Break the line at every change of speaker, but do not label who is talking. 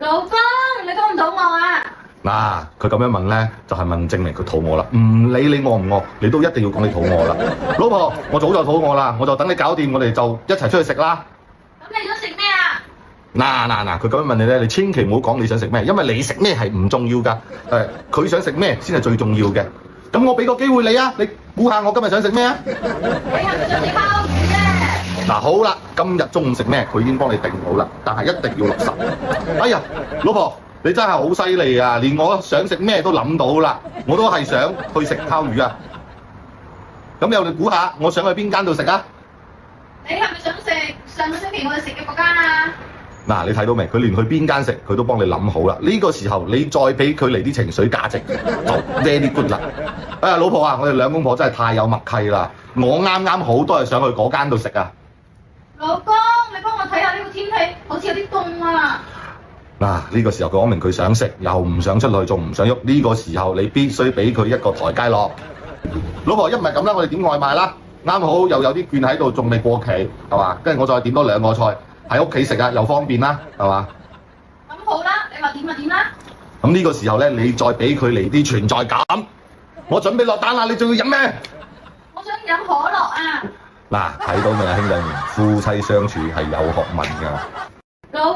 老公，你肚唔肚餓啊？
嗱，佢咁樣問咧，就係問證明佢肚餓啦。唔理你餓唔餓，你都一定要講你肚餓啦。老婆，我早就肚餓啦，我就等你搞掂，我哋就一齊出去食啦。
咁你想食咩啊？
嗱，佢咁樣問你咧，你千祈唔好講你想食咩，因為你食咩係唔重要㗎。佢想食咩先係最重要嘅。咁我俾個機會你啊，你估下我今日想食咩啊？
你係咪想食烤魚啫？
嗱，好啦，今日中午食咩？佢已經幫你定好啦，但係一定要落實。哎呀，老婆，你真係好犀利啊！連我想食咩都諗到啦，我都係想去食烤魚啊！咁又你估下，我想去邊間度食啊？
你係咪想食上個星期我哋食嘅嗰間啊？
嗱，你睇到未？佢連去邊間食，佢都幫你諗好啦。呢個時候你再俾佢嚟啲情緒價值，就 very good 啦。哎呀，老婆啊，我哋兩公婆真係太有默契啦！我啱啱好都係想去嗰間度食啊！
老公，你幫我睇下呢個天氣，好似有啲凍啊！
嗱，呢個時候佢講明佢想食，又唔想出去，仲唔想喐。呢個時候你必須俾佢一個台階落。老婆，一唔係咁啦，我哋點外賣啦。啱好又有啲券喺度，仲未過期，係嘛？跟住我再點多2個菜喺屋企食啊，又方便啦，係嘛？
咁好啦，你話點就點啦。
咁呢個時候咧，你再俾佢嚟啲存在感。我準備落單啦，你仲要飲咩？
我想飲可樂啊！
嗱，睇到未啊，兄弟們，夫妻相處係有學問㗎。
老